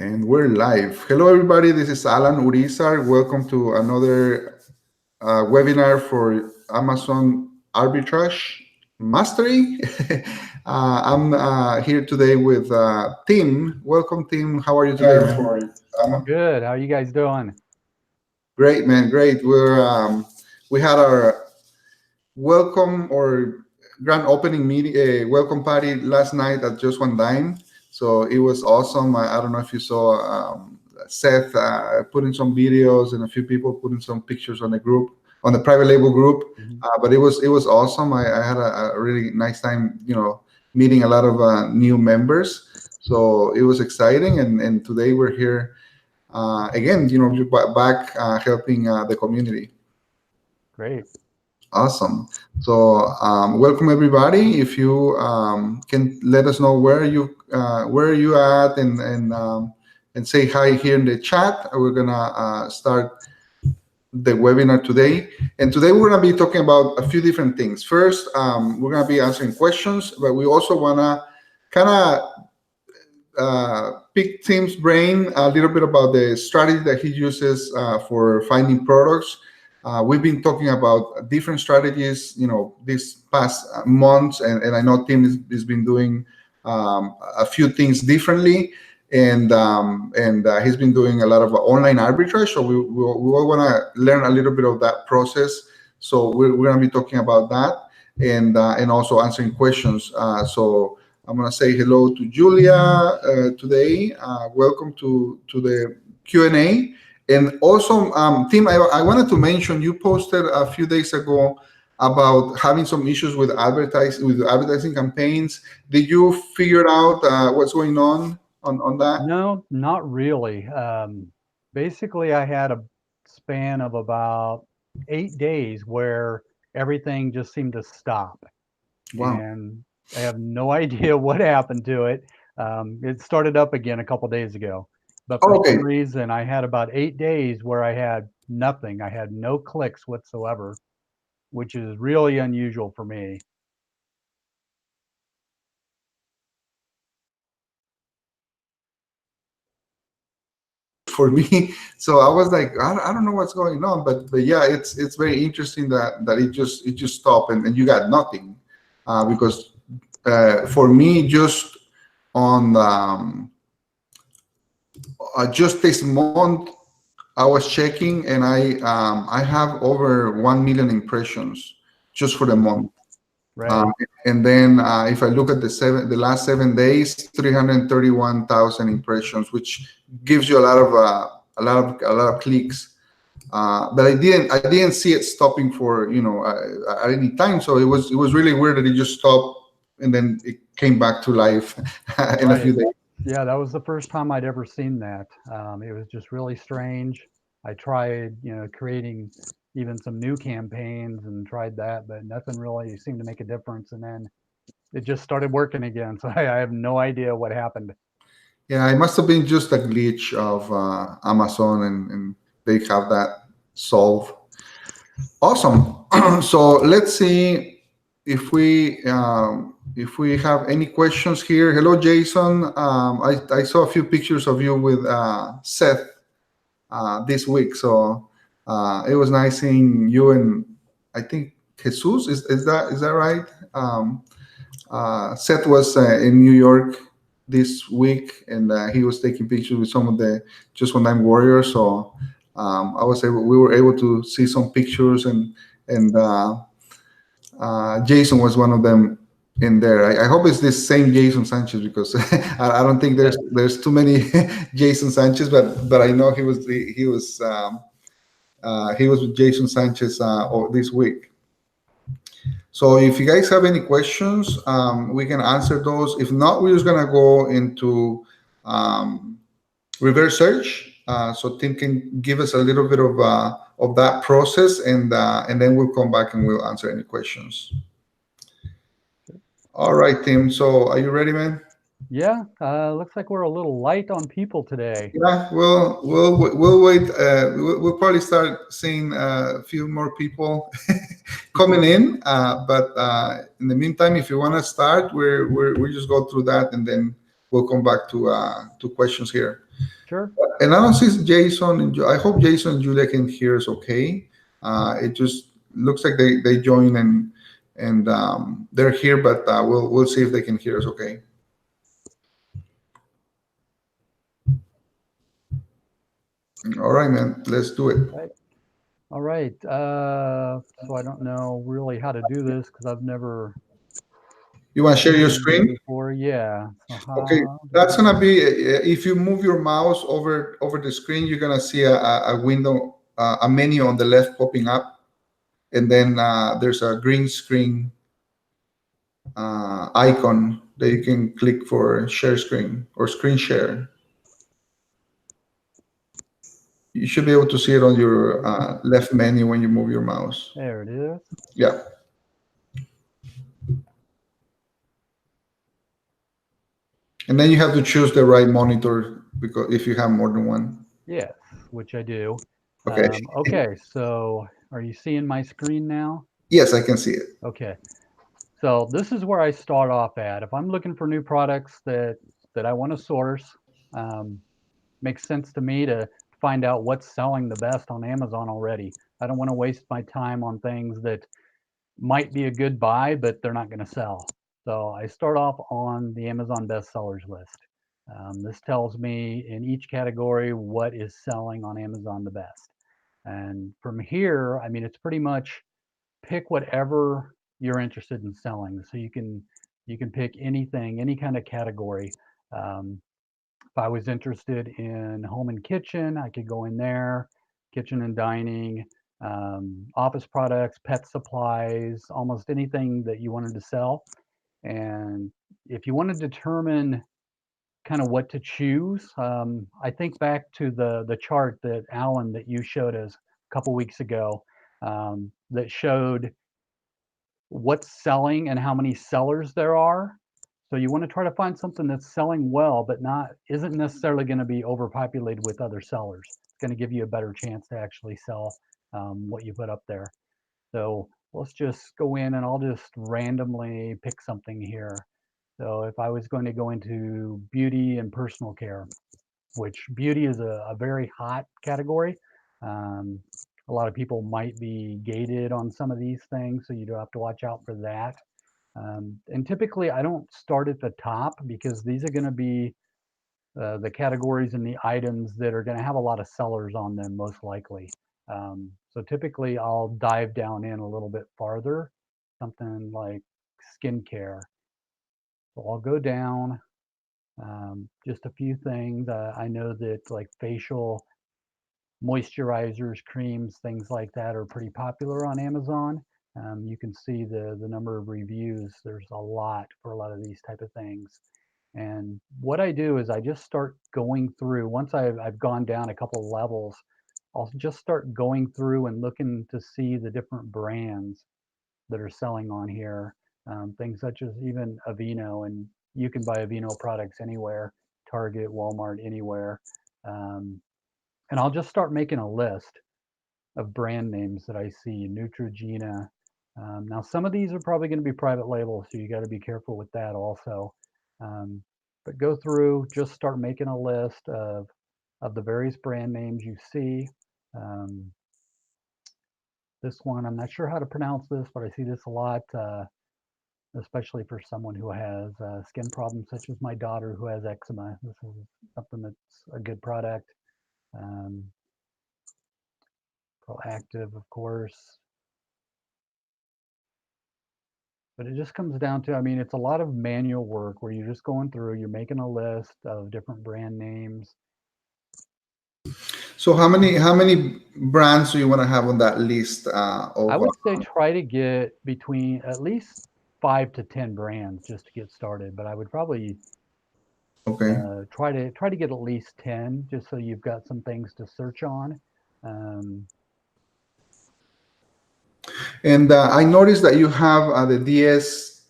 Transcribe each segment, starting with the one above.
And we're live. Hello, everybody. This is Alan Urizar. Welcome to another webinar for Amazon Arbitrage Mastery. I'm here today with Tim. Welcome, Tim. How are you today, man? Good. How you guys doing? Great, man. Great. We had our welcome or grand opening meeting, welcome party last night at Just One Dime. So it was awesome. I don't know if you saw Seth putting some videos and a few people putting some pictures on the group, on the private label group. Mhm. But it was awesome. I had a really nice time, meeting a lot of new members. So it was exciting. And today we're here again, back helping the community. Great. Awesome. So welcome everybody. If you can let us know where you at and say hi here in the chat. We're gonna start the webinar today. And today we're gonna be talking about a few different things. First, we're gonna be answering questions, but we also wanna kind of pick Tim's brain a little bit about the strategy that he uses for finding products. We've been talking about different strategies, these past months, and I know Tim has been doing a few things differently, and he's been doing a lot of online arbitrage. So we all want to learn a little bit of that process. So we're going to be talking about that and also answering questions. So I'm going to say hello to Julia today. Welcome to the Q&A. And also, Tim, I wanted to mention you posted a few days ago about having some issues with advertising campaigns. Did you figure out what's going on that? No, not really. Basically, I had a span of about 8 days where everything just seemed to stop, Wow. and I have no idea what happened to it. It started up again a couple days ago, but for Okay. some reason, I had about 8 days where I had nothing. I had no clicks whatsoever, which is really unusual for me. For me. So I was like, I don't know what's going on, but yeah, it's very interesting that it just stopped and you got nothing, because for me just on just this month I was checking and I have over 1 million impressions just for the month. Right. And then if I look at the last 7 days, 331,000 impressions, which gives you a lot of clicks. But I didn't see it stopping for at any time. So it was really weird that it just stopped and then it came back to life in a few Right. days. Yeah, that was the first time I'd ever seen that. It was just really strange. I tried, creating even some new campaigns and tried that, but nothing really seemed to make a difference. And then it just started working again. So I have no idea what happened. Yeah, it must have been just a glitch of Amazon, and they have that solved. Awesome. So let's see if we have any questions here. Hello, Jason. I saw a few pictures of you with Seth this week, so it was nice seeing you and I think Jesus. Is that right? Seth was in New York this week, and he was taking pictures with some of the Just One Time Warriors. So we were able to see some pictures, and Jason was one of them in there. I hope it's this same Jason Sanchez because I don't think Yeah. there's too many Jason Sanchez, but I know he was with Jason Sanchez this week. So if you guys have any questions, we can answer those. If not, we're just gonna go into um, reverse search. So Tim can give us a little bit of that process, and then we'll come back and we'll answer any questions. All right, Tim. So are you ready, man? Yeah, looks like we're a little light on people today. Yeah. We'll wait. We'll probably start seeing a few more people coming in. But in the meantime, if you want to start, we just go through that, and then we'll come back to questions here. Sure. And I don't see Jason. I hope Jason and Julia can hear us okay. It just looks like they join and they're here, but we'll see if they can hear us okay. All right, man. Let's do it. Right. All right. So I don't know really how to do this because I've never You want to share your done this screen? before. Yeah. So Okay, how do that's I? gonna be if you move your mouse over the screen, you're gonna see a window, a menu on the left popping up, and then there's a green screen icon that you can click for share screen or screen share. You should be able to see it on your left menu when you move your mouse. There it is. Yeah, and then you have to choose the right monitor because if you have more than one. Yes, which I do. Okay. Okay. So are you seeing my screen now? Yes, I can see it. Okay. So this is where I start off at. If I'm looking for new products that I want to source, um, makes sense to me to find out what's selling the best on Amazon already. I don't want to waste my time on things that might be a good buy, but they're not going to sell. So I start off on the Amazon bestsellers list. This tells me in each category what is selling on Amazon the best. And from here, I mean, it's pretty much pick whatever you're interested in selling. So you can pick anything, any kind of category. Um, if I was interested in home and kitchen, I could go in there, kitchen and dining, office products, pet supplies, almost anything that you wanted to sell. And if you want to determine kind of what to choose, I think back to the chart that Alan that you showed us a couple weeks ago that showed what's selling and how many sellers there are. So you want to try to find something that's selling well, but not isn't necessarily going to be overpopulated with other sellers. It's going to give you a better chance to actually sell what you put up there. So let's just go in and I'll just randomly pick something here. So if I was going to go into beauty and personal care, which beauty is a very hot category. Um, a lot of people might be gated on some of these things, so you do have to watch out for that. And typically, I don't start at the top because these are going to be the categories and the items that are going to have a lot of sellers on them, most likely. So typically, I'll dive down in a little bit farther, something like skincare. So I'll go down just a few things. I know that like facial moisturizers, creams, things like that are pretty popular on Amazon. You can see the number of reviews. There's a lot for a lot of these type of things. And what I do is I just start going through. Once I've gone down a couple levels, I'll just start going through and looking to see the different brands that are selling on here. Things such as even Aveeno, and you can buy Aveeno products anywhere, Target, Walmart, anywhere. Um, and I'll just start making a list of brand names that I see, Neutrogena. Now, some of these are probably going to be private label, so you got to be careful with that also. Um, but go through, just start making a list of the various brand names you see. Um, this one, I'm not sure how to pronounce this, but I see this a lot, especially for someone who has skin problems, such as my daughter who has eczema. This is something that's a good product. Um, Proactive, of course. But it just comes down to, I mean, it's a lot of manual work where you're just going through, you're making a list of different brand names. So how many brands do you want to have on that list I of? would say try to get between at least 5 to 10 brands just to get started. But I would probably Okay. try to get at least 10, just so you've got some things to search on. Um, And I noticed that you have the DS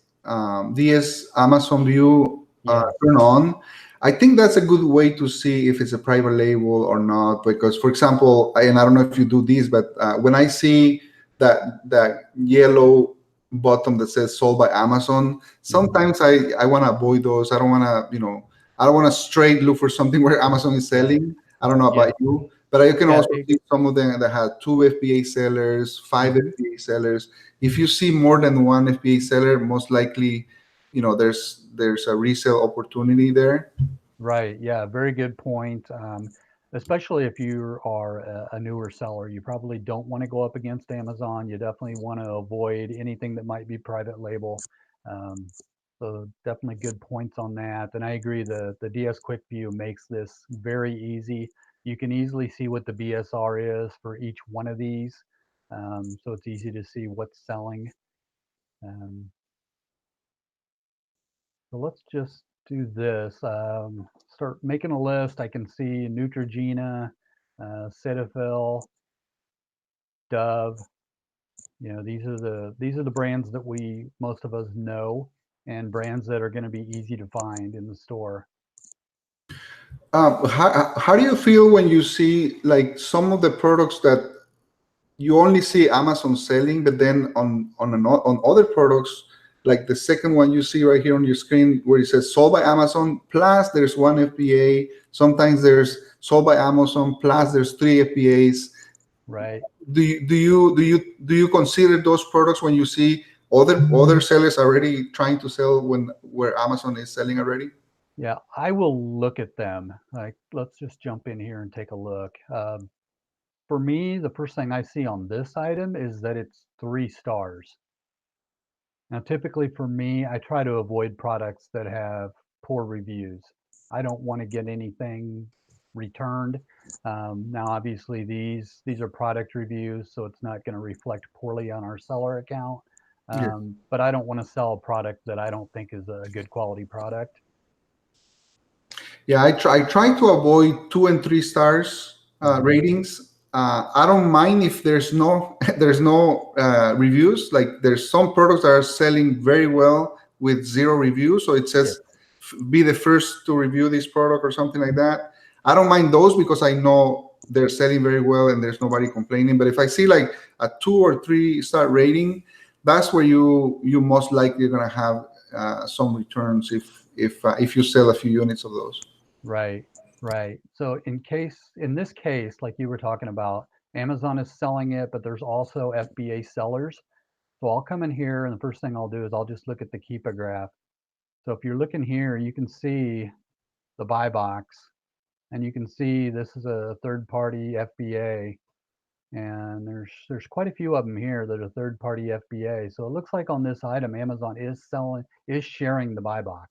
Amazon View yes. turned on. I think that's a good way to see if it's a private label or not. Because, for example, and I don't know if you do this, but when I see that yellow button that says sold by Amazon, Mhm. sometimes I want to avoid those. I don't want to, I don't want to straight look for something where Amazon is Right. selling. I don't know Yeah. about you, but I can Yeah. also see some of them that have two FBA sellers, five Mhm. FBA sellers. If you see more than one FBA seller, most likely, there's a resale opportunity there. Right. Yeah. Very good point. Especially if you are a newer seller, you probably don't want to go up against Amazon. You definitely want to avoid anything that might be private label. Um, so definitely good points on that. And I agree, the DS Quick View makes this very easy. You can easily see what the BSR is for each one of these. So it's easy to see what's selling. Um, So let's just do this. Start making a list. I can see Neutrogena, Cetaphil, Dove. You know, these are the brands that we most of us know, and brands that are going to be easy to find in the store. How do you feel when you see like some of the products that you only see Amazon selling, but then on other products, like the second one you see right here on your screen, where it says sold by Amazon plus there's one FBA. Sometimes there's sold by Amazon plus there's three FBAs. Right. Do you consider those products when you see other sellers already trying to sell when where Amazon is selling already? Yeah, I will look at them. Like, let's just jump in here and take a look. For me, the first thing I see on this item is that it's 3 stars. Now, typically for me, I try to avoid products that have poor reviews. I don't want to get anything returned. Now, obviously, these are product reviews, so it's not going to reflect poorly on our seller account. But I don't want to sell a product that I don't think is a good quality product. Yeah, I try to avoid 2 and 3 stars Hmm. ratings. I don't mind if there's no there's no reviews. Like there's some products that are selling very well with zero reviews, so it Yes. says be the first to review this product or something like that. I don't mind those because I know they're selling very well and there's nobody complaining. But if I see like a 2 or 3 star rating, that's where you most likely are gonna have some returns if you sell a few units of those. Right, right. So in this case, like you were talking about, Amazon is selling it, but there's also FBA sellers. So I'll come in here and the first thing I'll do is I'll just look at the Keepa graph. So if you're looking here, you can see the buy box and you can see this is a third party FBA and there's quite a few of them here that are third party FBA. So it looks like on this item, Amazon is sharing the buy box.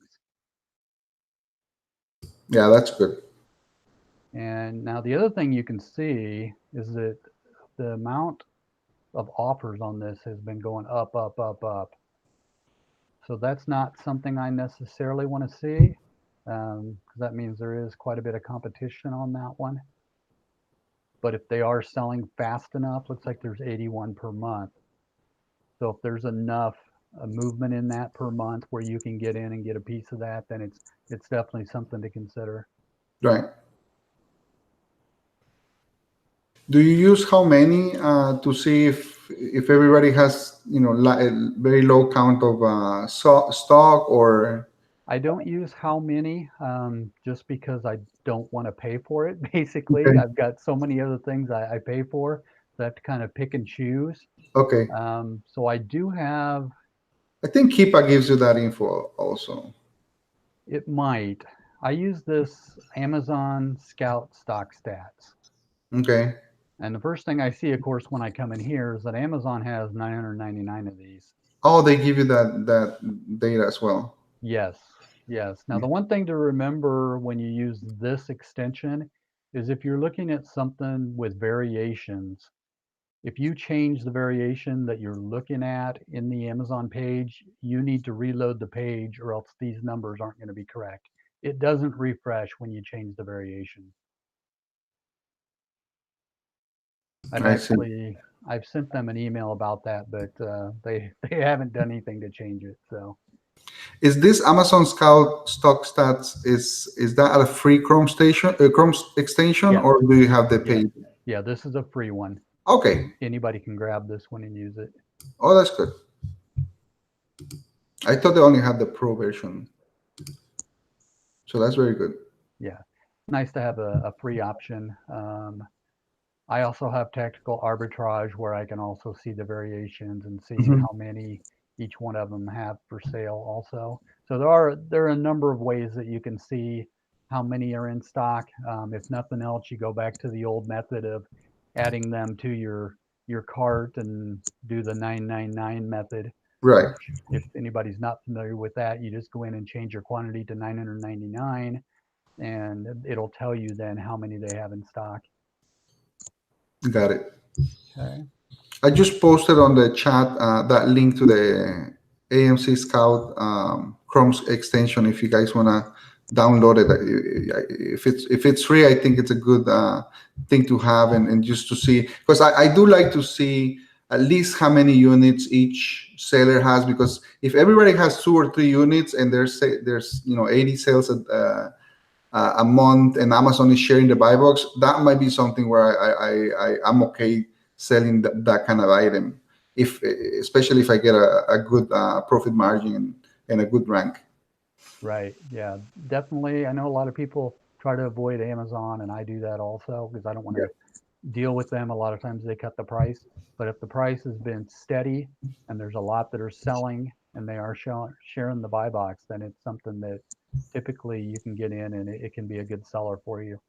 Yeah, that's good. And now the other thing you can see is that the amount of offers on this has been going up, up, up, up. So that's not something I necessarily want to see, because that means there is quite a bit of competition on that one. But if they are selling fast enough, looks like there's 81 per month. So if there's enough movement in that per month where you can get in and get a piece of that, then it's definitely something to consider. Right. Do you use how many to see if everybody has a very low count of stock or I don't use how many, just because I don't want to pay for it. Basically, okay I've got so many other things I pay for, so I have to kind of pick and choose. okay? So I do have, I think Keepa gives you that info also. it might. I use this Amazon Scout Stock Stats. Okay. And the first thing I see, of course, when I come in here is that Amazon has 999 of these. Oh, they give you that data as well. Yes, yes. Now, Yeah. the one thing to remember when you use this extension is if you're looking at something with variations, if you change the variation that you're looking at in the Amazon page, you need to reload the page or else these numbers aren't going to be correct. It doesn't refresh when you change the variation. I've I see. actually I've sent them an email about that, but they haven't done anything to change it. So Is this Amazon Scout Stock Stats is that a free Chrome station Chrome extension yes, or do you have the yeah, paid? yeah. This is a free one. Okay. Anybody can grab this one and use it. Oh, that's good. I thought they only had the pro version. So that's very good. Yeah, nice to have a free option. I also have tactical arbitrage where I can also see the variations and see Mhm. how many each one of them have for sale also. So there are a number of ways that you can see how many are in stock. If nothing else, you go back to the old method of adding them to your cart and do the 999 method, Right. which if anybody's not familiar with that, you just go in and change your quantity to 999 and it'll tell you then how many they have in stock. Got it. Okay. I just posted on the chat that link to the AMC Scout Chrome extension. If you guys wanna download it, if it's free, I think it's a good thing to have and just to see, because I do like to see at least how many units each seller has, because if everybody has 2 or 3 units and there's 80 sales a month, and Amazon is sharing the buy box, that might be something where I'm okay selling that kind of item, if especially if I get a good profit margin and a good rank. Right. Yeah, definitely. I know a lot of people try to avoid Amazon, and I do that also because I don't want Yeah, to deal with them. A lot of times they cut the price, but if the price has been steady and there's a lot that are selling and they are sharing the buy box, then it's something that typically you can get in and it can be a good seller for you.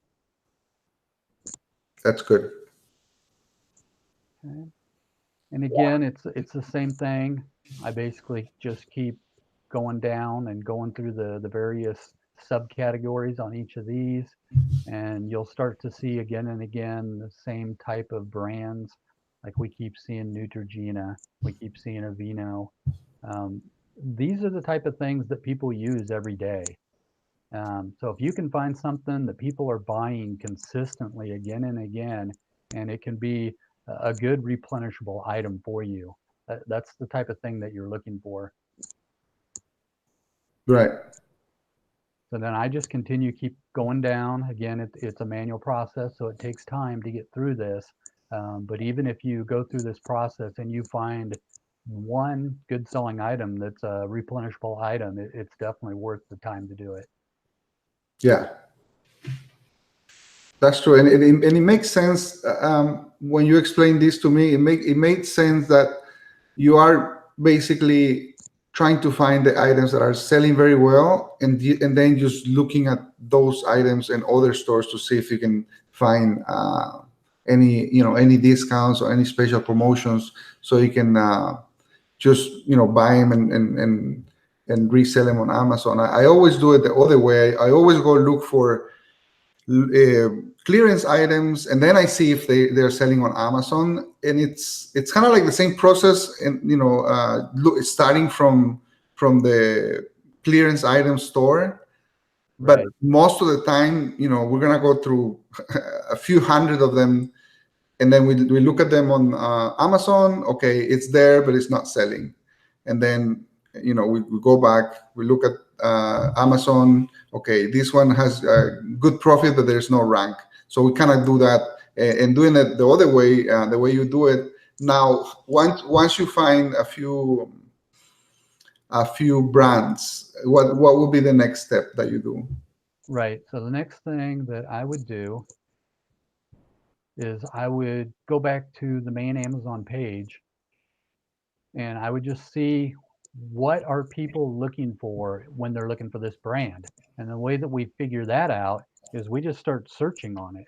that's good. Okay. And again, it's the same thing. I basically just keep going down and going through the various subcategories on each of these, and you'll start to see again and again the same type of brands. Like we keep seeing Neutrogena, we keep seeing Aveeno. Um, these are the type of things that people use every day. So if you can find something that people are buying consistently again and again, and it can be a good replenishable item for you, that's the type of thing that you're looking for. Right. So then I just continue keep going down. Again, it's a manual process, so it takes time to get through this. But even if you go through this process and you find one good selling item that's a replenishable item, it's definitely worth the time to do it. Yeah, that's true, and it makes sense when you explain this to me. It made sense that you are basically trying to find the items that are selling very well, and then just looking at those items in other stores to see if you can find any discounts or any special promotions, so you can just buy them and resell them on Amazon. I always do it the other way. I always go look for uh, clearance items, and then I see if they're selling on Amazon, and it's kind of like the same process, and starting from the clearance item store, but Right. most of the time, we're gonna go through a few hundred of them, and then we look at them on Amazon. Okay, it's there, but it's not selling. And then we go back, we look at Amazon. Okay, this one has good profit, but there's no rank. So we kind of do that, and doing it the other way, the way you do it now. Once you find a few brands, what would be the next step that you do? Right. So the next thing that I would do is I would go back to the main Amazon page and I would just see what are people looking for when they're looking for this brand. And the way that we figure that out is we just start searching on it.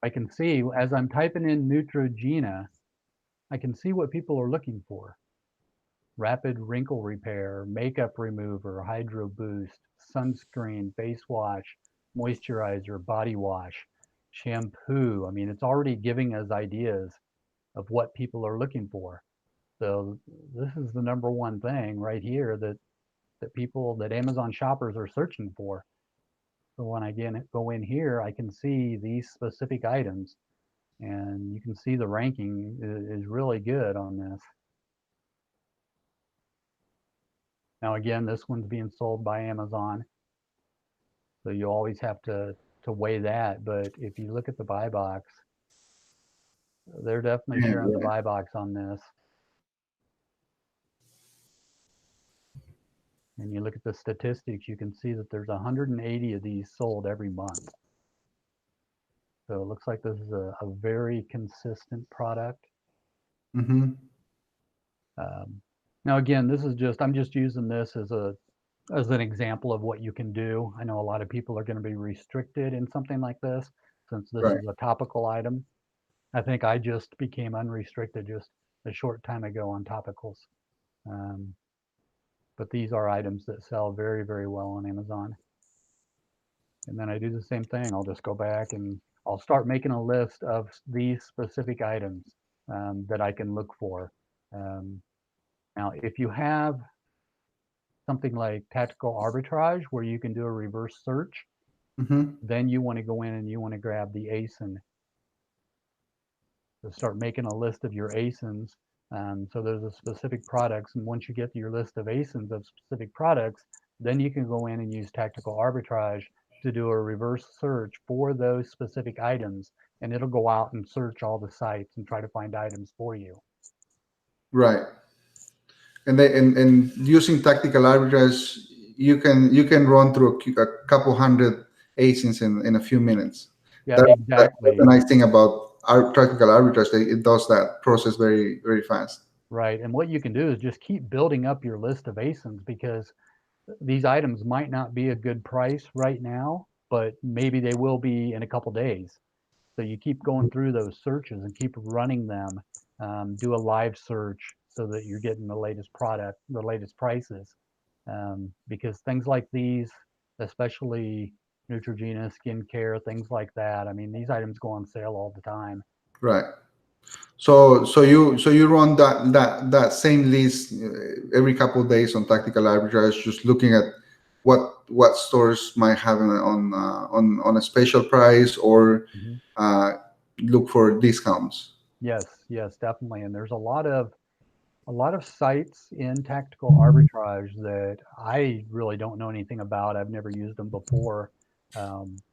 I can see as I'm typing in Neutrogena, I can see what people are looking for. Rapid wrinkle repair, makeup remover, hydro boost, sunscreen, face wash, moisturizer, body wash, shampoo. I mean, it's already giving us ideas of what people are looking for. So this is the number one thing right here that Amazon shoppers are searching for. So when I again go in here, I can see these specific items, and you can see the ranking is really good on this. Now again, this one's being sold by Amazon, so you always have to weigh that. But if you look at the buy box, they're definitely sharing the Yeah. buy box on this. and you look at the statistics, you can see that there's 180 of these sold every month. So it looks like this is a very consistent product. Mm-hmm. Um, Now, again, this is just, I'm just using this as an example of what you can do. I know a lot of people are going to be restricted in something like this since this Right. is a topical item. I think I just became unrestricted just a short time ago on topicals. Um, but these are items that sell very, very well on Amazon. And then I do the same thing. I'll just go back and I'll start making a list of these specific items that I can look for. Um, Now, if you have something like tactical arbitrage where you can do a reverse search, Mm-hmm. then you want to go in and you want to grab the ASIN. So start making a list of your ASINs. So there's a specific products, and once you get your list of ASINs of specific products, then you can go in and use tactical arbitrage to do a reverse search for those specific items, and it'll go out and search all the sites and try to find items for you. Right. And using tactical arbitrage, you can run through a couple hundred asins in a few minutes. Yeah, That's the exactly. nice thing about our tactical arbitrage. That it does that process very very fast. Right. And what you can do is just keep building up your list of ASINs because these items might not be a good price right now, but maybe they will be in a couple days. So you keep going through those searches and keep running them. Do a live search so that you're getting the latest product, the latest prices. Because things like these, especially Neutrogena, skincare, things like that, I mean, these items go on sale all the time. Right. So you run that same list every couple of days on tactical arbitrage, just looking at what stores might have on a special price or Mhm. uh, look for discounts. Yes, yes, definitely. And there's a lot of sites in tactical arbitrage that I really don't know anything about. I've never used them before.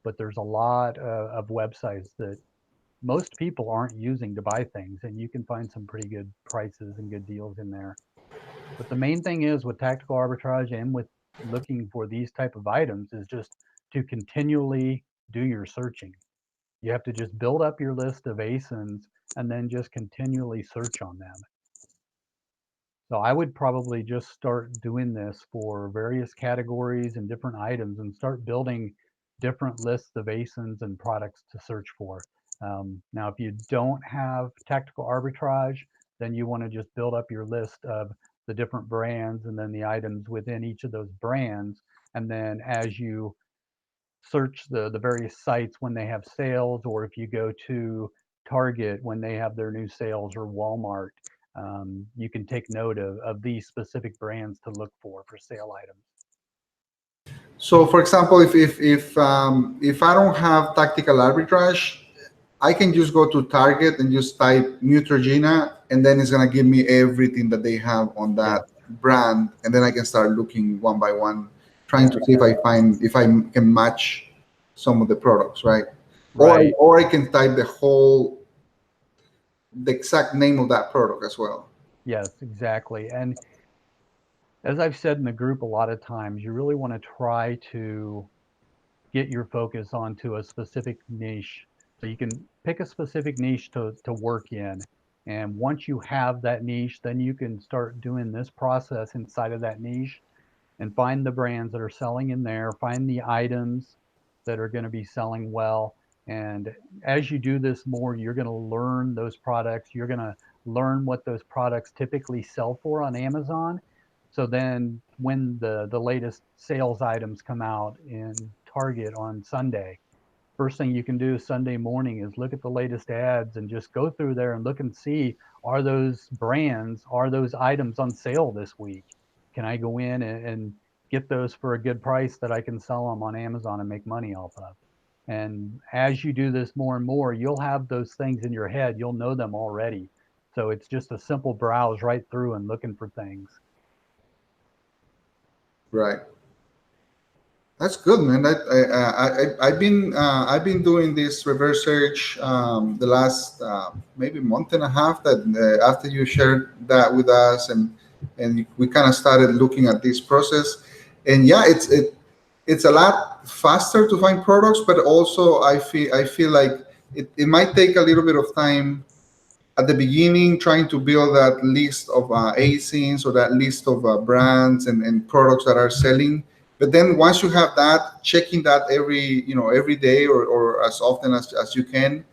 But there's a lot of websites that most people aren't using to buy things, and you can find some pretty good prices and good deals in there. But the main thing is with tactical arbitrage and with looking for these type of items is just to continually do your searching. You have to just build up your list of ASINs and then just continually search on them. So I would probably just start doing this for various categories and different items and start building different lists of ASINs and products to search for. Now, if you don't have tactical arbitrage, then you want to just build up your list of the different brands and then the items within each of those brands. And then as you search the various sites when they have sales, or if you go to Target when they have their new sales, or Walmart, you can take note of these specific brands to look for sale items. So, for example, if I don't have tactical arbitrage, I can just go to Target and just type Neutrogena, and then it's gonna give me everything that they have on Yes, that brand, and then I can start looking one by one, trying yes, to see if I can match some of the products, right? right. Or I can type the exact name of that product as well. Yes, exactly. And as I've said in the group a lot of times, you really want to try to get your focus onto a specific niche. So you can pick a specific niche to work in. And once you have that niche, then you can start doing this process inside of that niche and find the brands that are selling in there, find the items that are going to be selling well. And as you do this more, you're going to learn those products. You're going to learn what those products typically sell for on Amazon. So then when the latest sales items come out in Target on Sunday, first thing you can do Sunday morning is look at the latest ads and just go through there and look and see, are those brands, are those items on sale this week? Can I go in and get those for a good price that I can sell them on Amazon and make money off of? And as you do this more and more, you'll have those things in your head. You'll know them already. So it's just a simple browse right through and looking for things. Right. That's good, man. I've been doing this reverse search the last maybe month and a half. That after you shared that with us, and we kind of started looking at this process. And yeah, it's a lot faster to find products, but also I feel like it might take a little bit of time at the beginning trying to build that list of ASINs or that list of brands and products that are selling. But then once you have that, checking that every day or as often as you can,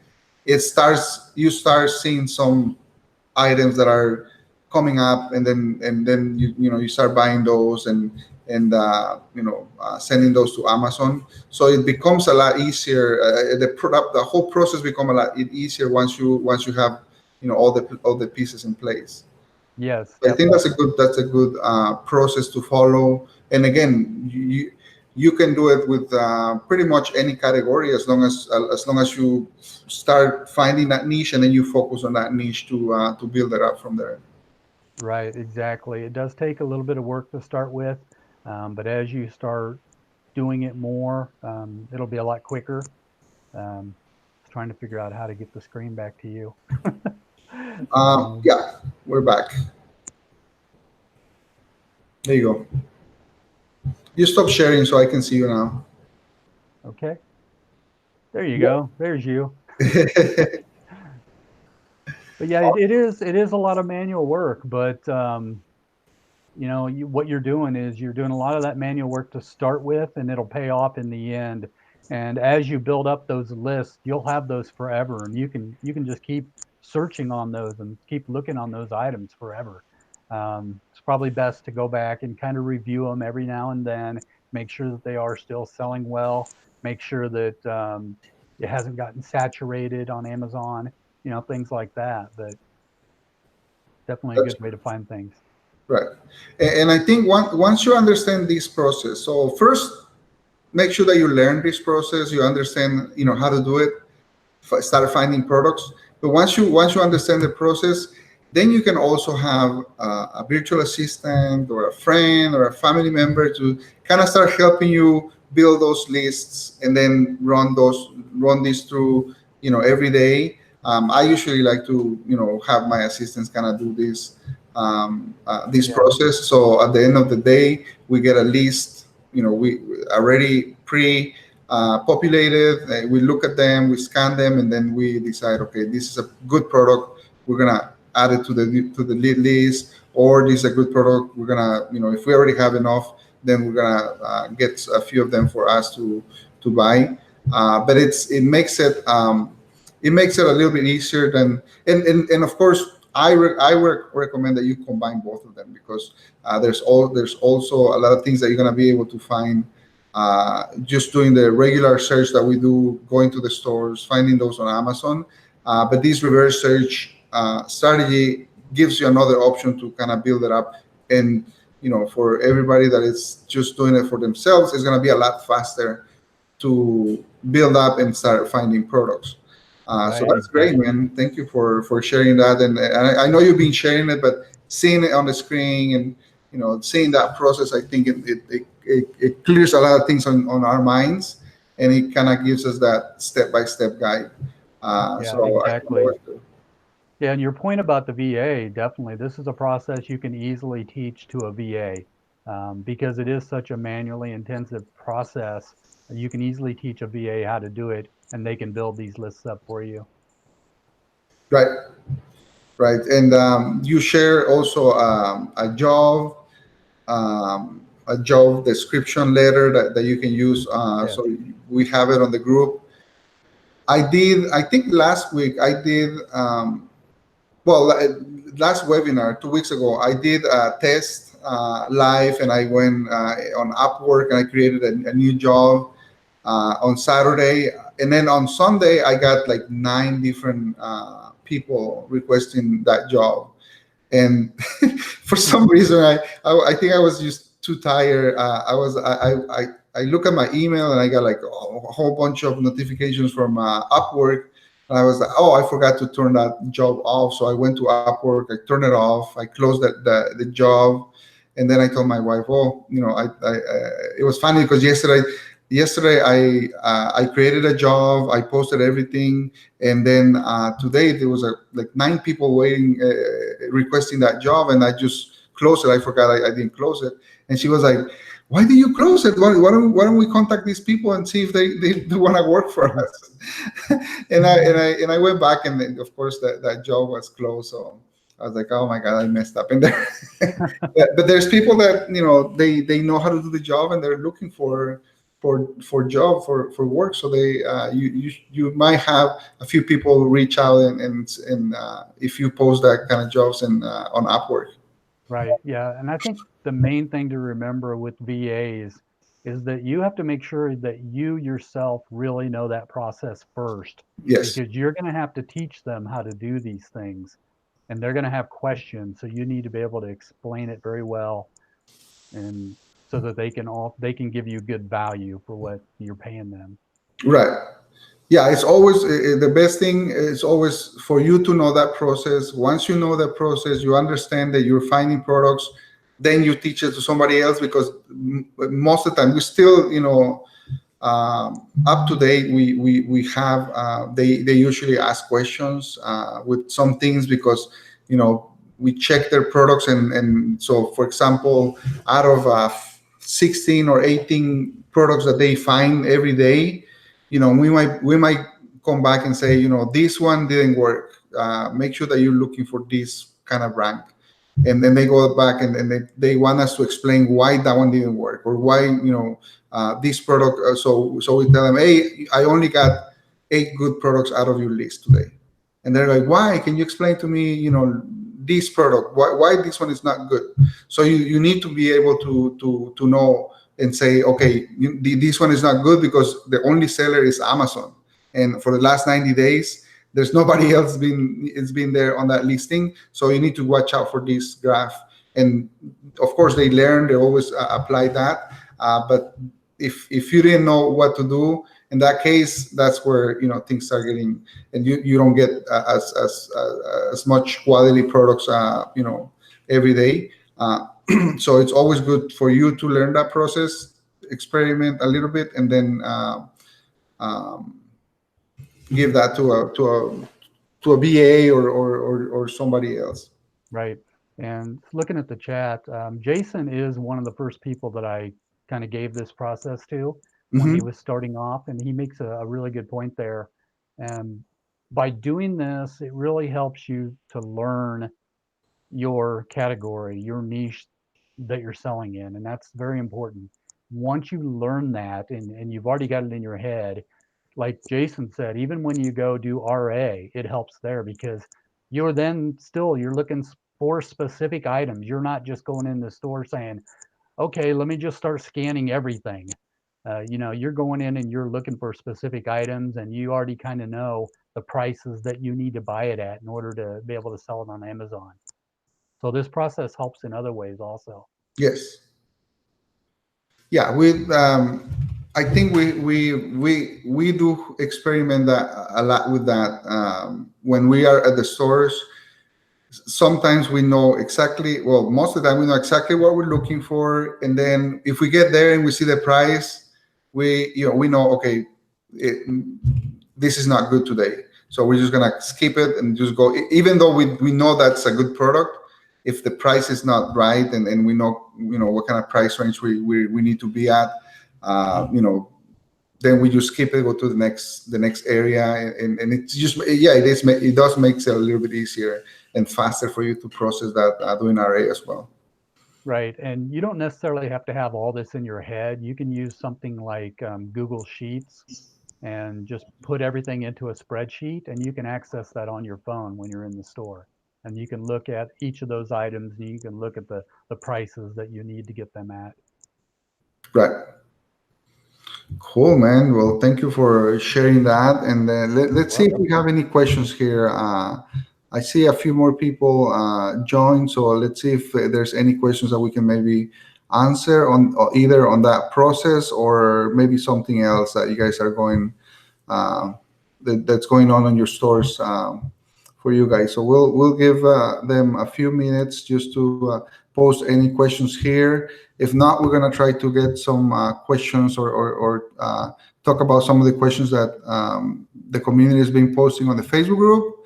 you start seeing some items that are coming up, and then you start buying those and sending those to Amazon. So it becomes a lot easier. The whole process become a lot easier once you have all the pieces in place. Yes, I think definitely. that's a good process to follow. And again, you can do it with pretty much any category as long as you start finding that niche and then you focus on that niche to build it up from there. Right, exactly. It does take a little bit of work to start with, but as you start doing it more, it'll be a lot quicker. Just trying to figure out how to get the screen back to you. Um, Yeah, we're back. There you go. You stop sharing so I can see you now. okay, there you go. There's you. But yeah, it is a lot of manual work, but what you're doing is you're doing a lot of that manual work to start with, and it'll pay off in the end. And as you build up those lists, you'll have those forever, and you can just keep searching on those and keep looking on those items forever. It's probably best to go back and kind of review them every now and then, make sure that they are still selling well, make sure that it hasn't gotten saturated on Amazon, things like that. But definitely a That's good way to find things. right. And I think once you understand this process, so first make sure that you learn this process, you understand how to do it, start finding products. But once you understand the process, then you can also have a virtual assistant or a friend or a family member to kind of start helping you build those lists and then run this through every day. I usually like to have my assistants kind of do this Yeah. process. So at the end of the day, we get a list. We already populated. We look at them, we scan them, and then we decide, okay, this is a good product. We're gonna add it to the lead list, or this is a good product. We're gonna, if we already have enough, then we're gonna get a few of them for us to buy. But it makes it a little bit easier than and of course I recommend that you combine both of them because there's also a lot of things that you're gonna be able to find just doing the regular search that we do, going to the stores, finding those on Amazon. But this reverse search strategy gives you another option to kind of build it up. And for everybody that is just doing it for themselves, it's going to be a lot faster to build up and start finding products. So Right, that's great, exactly. man. Thank you for sharing that. And I know you've been sharing it, but seeing it on the screen and seeing that process, I think it clears a lot of things on our minds, and it kind of gives us that step by step guide. Yeah, So I think that exactly. was good. Yeah, and your point about the VA, definitely, this is a process you can easily teach to a VA, because it is such a manually intensive process. You can easily teach a VA how to do it, and they can build these lists up for you. Right, right. And you share also a job description letter that you can use. Yes. So we have it on the group. I think last week I did, well, last webinar 2 weeks ago, I did a test live, and I went on Upwork and I created a new job on Saturday. And then on Sunday, I got like 9 different people requesting that job. And for some reason, I think I was just too tired. I look at my email and I got like a whole bunch of notifications from Upwork. And I was like, oh, I forgot to turn that job off. So I went to Upwork, I turned it off, I closed the job, and then I told my wife, oh, it was funny because yesterday I created a job, I posted everything, and then today there was like 9 people waiting, requesting that job, and I just closed it. I forgot I didn't close it, and she was like, why did you close it? Why don't we contact these people and see if they want to work for us? And I went back, and then, of course, that job was closed. So I was like, oh my god, I messed up in there. But there's people that, they know how to do the job, and they're looking for job, for work. So you might have a few people reach out, and if you post that kind of jobs on Upwork. Right. Yeah. And I think the main thing to remember with VAs is that you have to make sure that you yourself really know that process first, Yes. because you're going to have to teach them how to do these things, and they're going to have questions. So you need to be able to explain it very well, and so that they can give you good value for what you're paying them. Right. Yeah, it's always the best thing is always for you to know that process. Once you know that process, you understand that you're finding products, then you teach it to somebody else, because most of the time we still, up to date. We have they usually ask questions with some things, because we check their products, and so, for example, out of 16 or 18 products that they find every day, we might come back and say, this one didn't work. Make sure that you're looking for this kind of rank. And then they go back, and they want us to explain why that one didn't work, or why this product. So we tell them, hey, I only got 8 good products out of your list today. And they're like, why? Can you explain to me, this product, why this one is not good? So you need to be able to know and say, okay, this one is not good because the only seller is Amazon, and for the last 90 days there's nobody else been there on that listing. So you need to watch out for this graph. And of course they always apply that. But if you didn't know what to do in that case, that's where things start getting, and you don't get as much quality products every day. So it's always good for you to learn that process, experiment a little bit, and then um, give that to a VA, or somebody else. Right. And looking at the chat, Jason is one of the first people that I kind of gave this process to when he Hmm. was starting off, and he makes a really good point there. And by doing this, it really helps you to learn your category, your niche that you're selling in, and that's very important. Once you learn that, and you've already got it in your head, like Jason said, even when you go do RA, it helps there, because you're looking for specific items. You're not just going in the store saying, okay, let me just start scanning everything. You're going in and you're looking for specific items, and you already kind of know the prices that you need to buy it at in order to be able to sell it on Amazon. So this process helps in other ways also. Yes. Yeah. I think we do experiment that a lot with that when we are at the stores. Sometimes we know exactly, well, most of the time we know exactly what we're looking for, and then if we get there and we see the price, we know, okay, it, this is not good today, so we're just gonna skip it and just go, even though we know that's a good product. If the price is not right, and we know what kind of price range we need to be at, then we just skip it, go to the next area, and it's just, yeah, it does makes it a little bit easier and faster for you to process that doing RA as well. Right. And you don't necessarily have to have all this in your head. You can use something like Google Sheets and just put everything into a spreadsheet, and you can access that on your phone when you're in the store. And you can look at each of those items, and you can look at the prices that you need to get them at. Right. Cool, man. Well, thank you for sharing that. And let's see if we Welcome. have any questions here. I see a few more people join, so let's see if there's any questions that we can maybe answer on, or either on that process, or maybe something else that you guys are going uh, that's going on in your stores for you guys. So we'll give them a few minutes just to post any questions here. If not, we're gonna try to get some questions, or talk about some of the questions that the community has been posting on the Facebook group,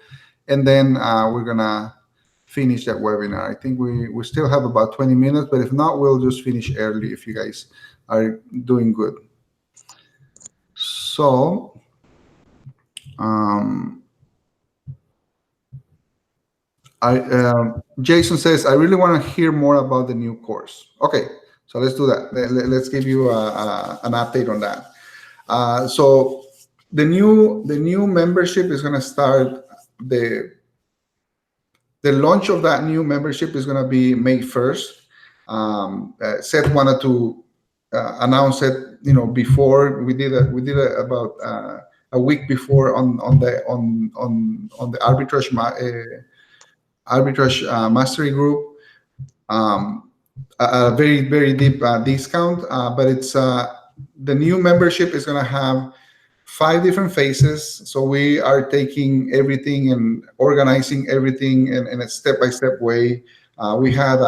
and then we're gonna finish that webinar. I think we still have about 20 minutes, but if not, we'll just finish early if you guys are doing good. So, Jason says, I really want to hear more about the new course. Okay, so let's do that. Let's give you an update on that. So the new membership is going to start. The launch of that new membership is going to be May 1st. Seth wanted to announce it, before we did it. We did it about a week before on the arbitrage mastery group. A very, very deep discount, but it's the new membership is going to have 5 different phases. So we are taking everything and organizing everything in a step-by-step way. We had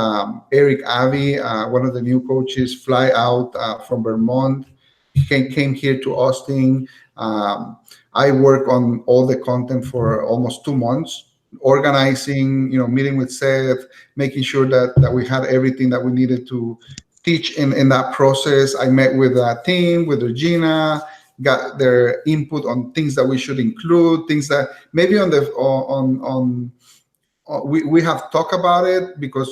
Eric Avi, one of the new coaches, fly out from Vermont. He came here to Austin. I work on all the content for almost 2 months, organizing, meeting with Seth, making sure that we had everything that we needed to teach in that process. I met with the team, with Regina, got their input on things that we should include, things that maybe we have talked about it, because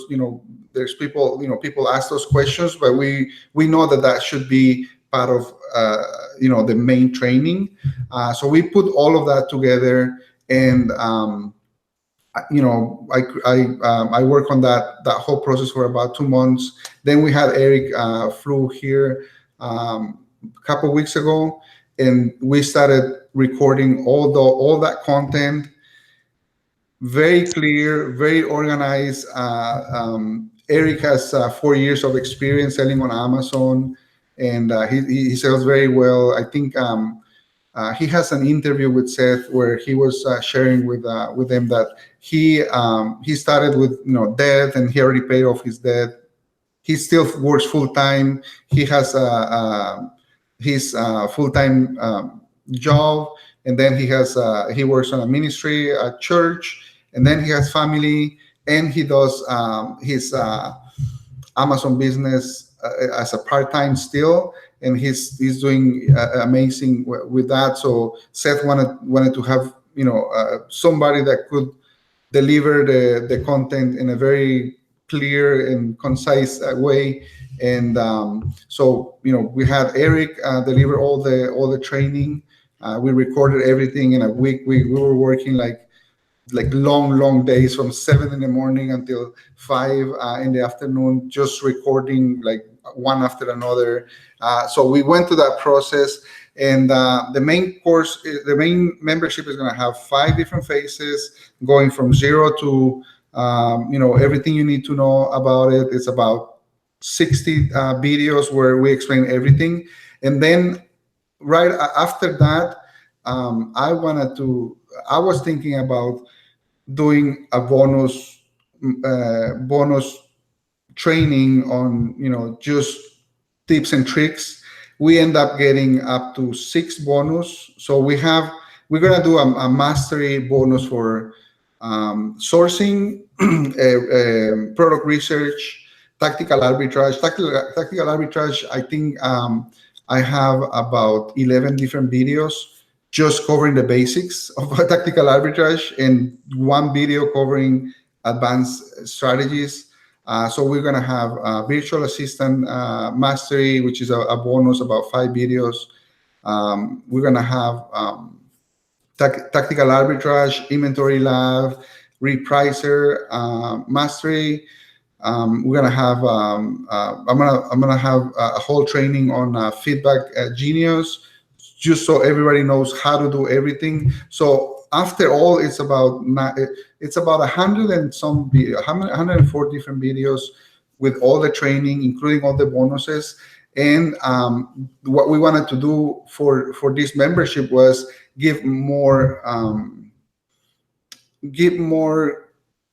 there's people ask those questions, but we know that should be part of the main training. So we put all of that together, and I work on that whole process for about 2 months. Then we had Eric flew here a couple of weeks ago, and we started recording all that content. Very clear, very organized. Eric has 4 years of experience selling on Amazon, and he sells very well. I think he has an interview with Seth where he was sharing with them that he started with debt, and he already paid off his debt. He still works full time. He has his full-time job, and then he works on a ministry, a church, and then he has family, and he does his Amazon business as a part-time still, and he's doing amazing with that. So Seth wanted to have somebody that could deliver the content in a very clear and concise way. And so we had Eric deliver all the training. We recorded everything in a week. We were working like long days from 7 in the morning until 5 in the afternoon, just recording like one after another. So we went through that process, and the main membership is going to have 5 different phases, going from 0 to everything you need to know about it. It's about 60 videos where we explain everything. And then right after that, I was thinking about doing a bonus training on just tips and tricks. We end up getting up to 6 bonus. So we're gonna do a mastery bonus for sourcing, product research, tactical arbitrage. Tactical arbitrage, I think I have about 11 different videos just covering the basics of tactical arbitrage, and 1 video covering advanced strategies. So we're going to have virtual assistant mastery, which is a bonus, about 5 videos. We're going to have tactical arbitrage, inventory lab, repricer mastery. We're gonna have I'm gonna have a whole training on feedback genius, just so everybody knows how to do everything. So after all, it's about 100 and some 104 different videos with all the training, including all the bonuses. And what we wanted to do for this membership was give more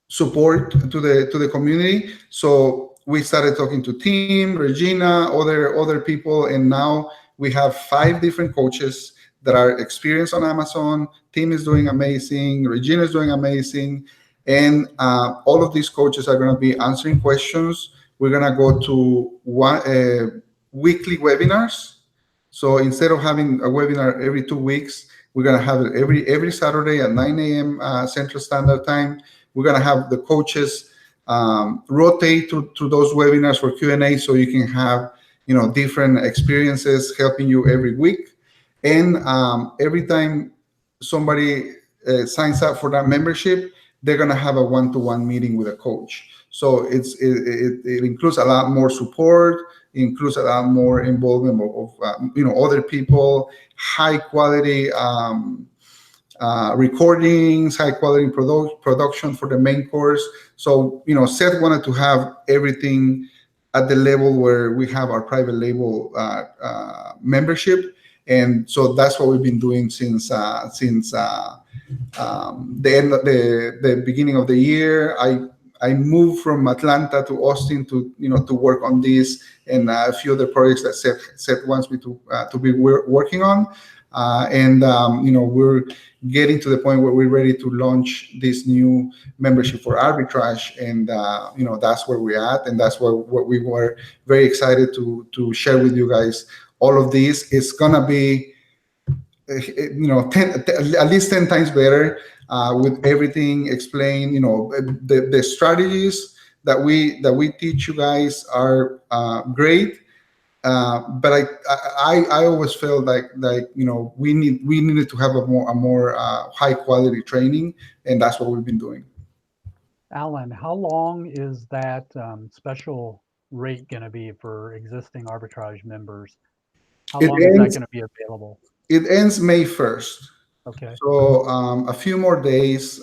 support to the community. So we started talking to Tim, Regina, other people, and now we have 5 different coaches that are experienced on Amazon. Tim is doing amazing. Regina is doing amazing. And all of these coaches are going to be answering questions. We're going to go to weekly webinars. So instead of having a webinar every 2 weeks, we're going to have it every Saturday at 9 a.m. Central Standard Time. We're going to have the coaches rotate through those webinars for Q&A, so you can have different experiences helping you every week. And every time somebody signs up for that membership, they're going to have a one-to-one meeting with a coach. So it includes a lot more support, includes a lot more involvement of other people, high quality recordings, high quality production for the main course. So Seth wanted to have everything at the level where we have our private label membership, and so that's what we've been doing since the end of the beginning of the year. I moved from Atlanta to Austin to work on this and a few other projects that Seth wants me to be working on, and we're getting to the point where we're ready to launch this new membership for Arbitrage, and that's where we're at, and that's what we were very excited to share with you guys. All of this is gonna be at least 10 times better, with everything explained. The strategies that we teach you guys are great, but I always felt like we needed to have a more high quality training, and that's what we've been doing. Alan, how long is that special rate going to be for existing Arbitrage members? How It long is that ends going to be available? it ends May 1st. Okay. So a few more days.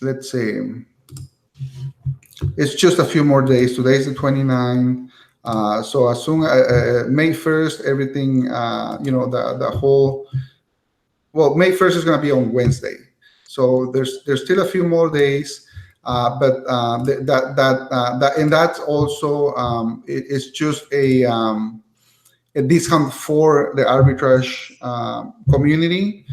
Let's see. It's just a few more days. Today's the 29th. So as soon May 1st, everything, the whole, well, May 1st is going to be on Wednesday. So there's still a few more days, but and that's also it's just a discount for the Arbitrage community,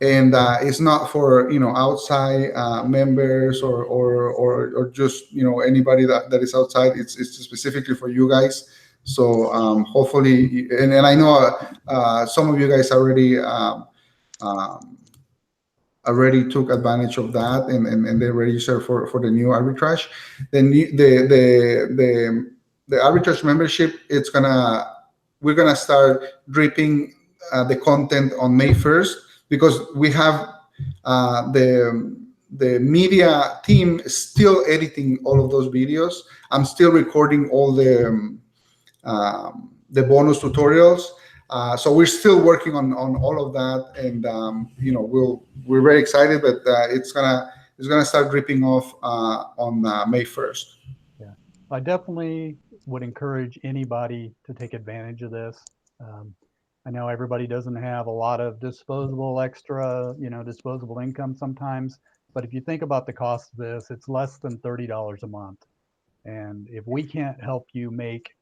and it's not for outside members or just anybody that is outside. It's specifically for you guys. So hopefully, and I know some of you guys um, already took advantage of that, and they registered for the new Arbitrage. The Arbitrage membership, we're gonna start dripping the content on May 1st, because we have the media team still editing all of those videos. I'm still recording all the bonus tutorials. So we're still working on all of that, and we're very excited, but it's gonna start dripping off on May 1st. Yeah, I definitely would encourage anybody to take advantage of this. I know everybody doesn't have a lot of disposable income sometimes, but if you think about the cost of this, it's less than $30 a month. And if we can't help you make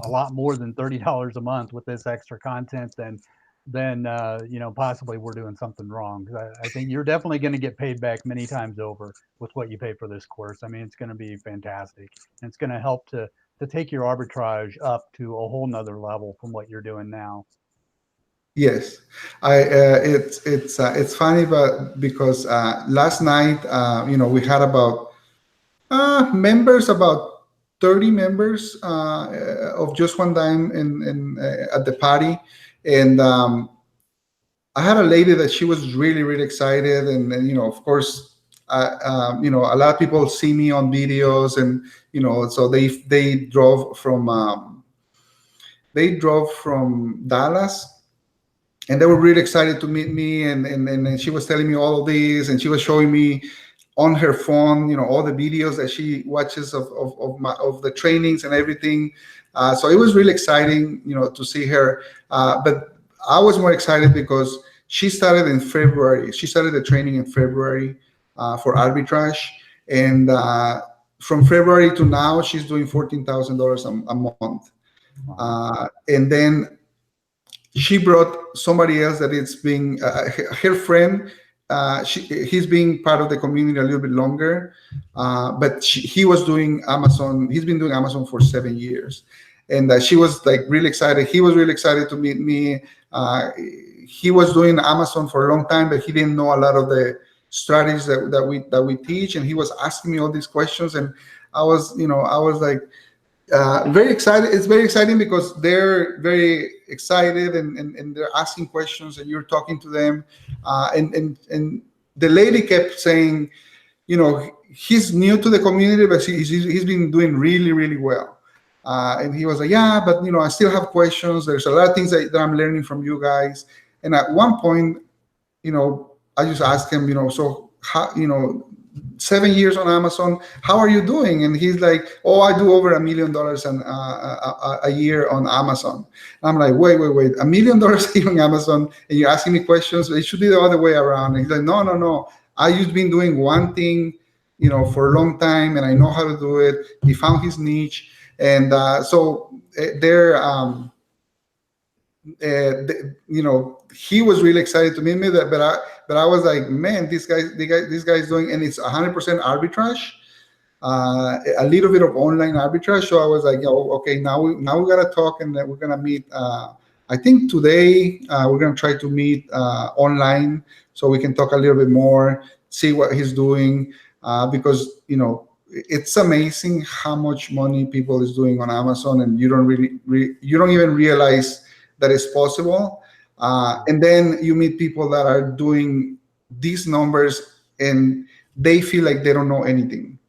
a lot more than $30 a month with this extra content, then possibly we're doing something wrong. I think you're definitely going to get paid back many times over with what you pay for this course. I mean, it's going to be fantastic, and it's going to help to take your Arbitrage up to a whole nother level from what you're doing now. Yes, it's funny, but because last night we had about 30 members of Just One Dime in at the party, and I had a lady that she was really really excited, and of course, a lot of people see me on videos, and so they drove from Dallas, and they were really excited to meet me, and she was telling me all of this, and she was showing me on her phone all the videos that she watches of the trainings and everything. So it was really exciting to see her, but I was more excited because she started in February. She started the training in February for Arbitrage, and from February to now she's doing $14,000 a month. And then she brought somebody else that it's being her friend he's being part of the community a little bit longer, but he was doing Amazon. He's been doing Amazon for 7 years, and she was like really excited. He was really excited to meet me. He was doing Amazon for a long time, but he didn't know a lot of the strategies that we teach, and he was asking me all these questions, and I was like very excited. It's very exciting because they're very excited, and they're asking questions, and you're talking to them, and the lady kept saying, he's new to the community, but he's been doing really, really well. And he was like, yeah, but I still have questions. There's a lot of things that I'm learning from you guys. And at one point, I just asked him, so how, 7 years on Amazon, how are you doing? And he's like, oh, I do over $1 million a year on Amazon. I'm like, wait, $1 million a year on Amazon, and you're asking me questions? It should be the other way around. And he's like, no, no, no. I just been doing one thing, for a long time, and I know how to do it. He found his niche, and so they're. He was really excited to meet me. But I was like, man, this guy's doing, and it's 100% arbitrage, a little bit of online arbitrage. So I was like, okay, now we gotta talk, and then we're gonna meet. I think today we're gonna try to meet online so we can talk a little bit more, see what he's doing, because it's amazing how much money people is doing on Amazon, and you don't you don't even realize that it's possible. And then you meet people that are doing these numbers, and they feel like they don't know anything.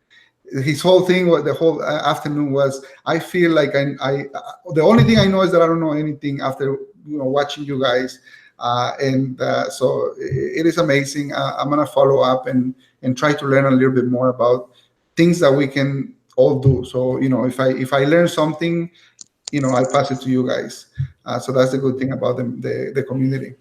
His whole thing, what the whole afternoon was, I feel like the only thing I know is that I don't know anything after watching you guys. And so it is amazing. I'm gonna follow up and try to learn a little bit more about things that we can all do. So if I learn something, I pass it to you guys. So that's the good thing about the community.